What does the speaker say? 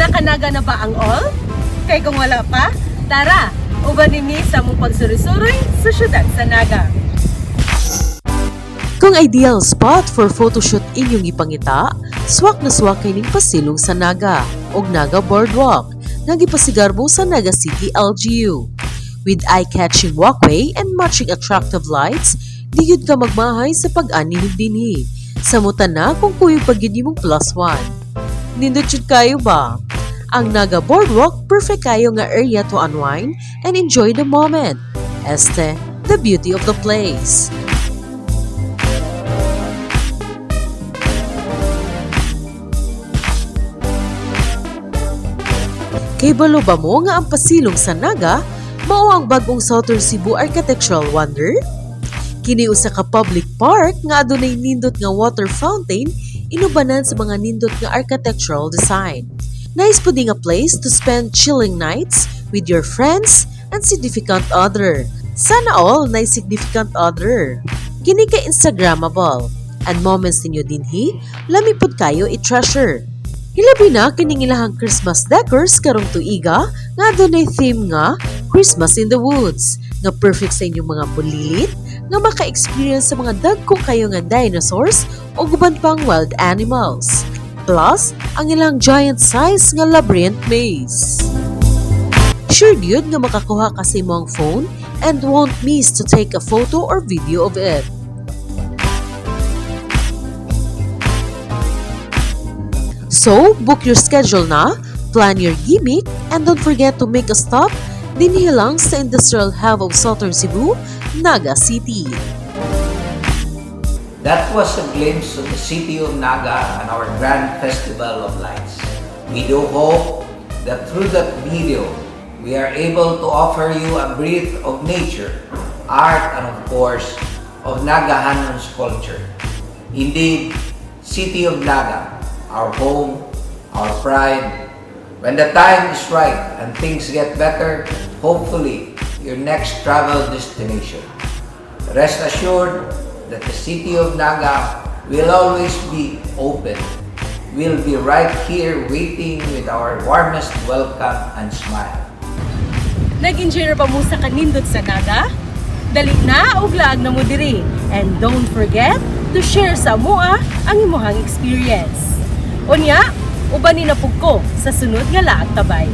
Nakanaga na ba ang all? Kay kung wala pa, tara, ubanin ni sa mong pagsuri-suroy sa syudad sa Naga. Kung ideal spot for photoshoot inyong ipangita, swak na swak kay ning pasilong sa Naga og Naga Boardwalk nga gipasigarbo sa Naga City, LGU. With eye-catching walkway and matching attractive lights, di yun ka magmahay sa pag-ani dinhi. Samutan na kung kuyo pagyud imong +1. Nindot yun kayo ba? Ang Naga Boardwalk perfect kayo nga area to unwind and enjoy the moment. Este, the beauty of the place. Kay balo ba mo nga ang pasilong sa Naga mao ang bagong Southern Cebu architectural wonder? Kini usa ka public park nga adunay nindot nga water fountain inubanan sa mga nindot nga architectural design. Nice pud nga place to spend chilling nights with your friends and significant other. Sana all na significant other. Kini ka Instagrammable and moments ninyo dinhi lami pud kayo i-treasure. Hilabi na kining ilahang Christmas decors karong tuiga nga adunay theme nga Christmas in the Woods nga perfect sa inyong mga bulilit nga maka-experience sa mga dagko kayo nga dinosaurs o guban pang wild animals. Plus, ang ilang giant size nga labyrinth maze. Sure yun nga makakuha ka sa imong phone and won't miss to take a photo or video of it. So, book your schedule na, plan your gimmick, and don't forget to make a stop dinhi lang sa Industrial Hub of Southern Cebu, Naga City. That was a glimpse of the city of Naga and our grand festival of lights. We do hope that through that video, we are able to offer you a breath of nature, art, and of course, of Naga Hanon's culture. Indeed, City of Naga, our home, our pride. When the time is right and things get better, hopefully, your next travel destination. Rest assured that the City of Naga will always be open. We'll be right here waiting with our warmest welcome and smile. Nag-enjoy ba mo sa kanindot sa Naga? Dali na og laag na mo diri. And don't forget to share sa mua ang imong experience. Unya, uban ni na pug ko sa sunod nga laag tabay.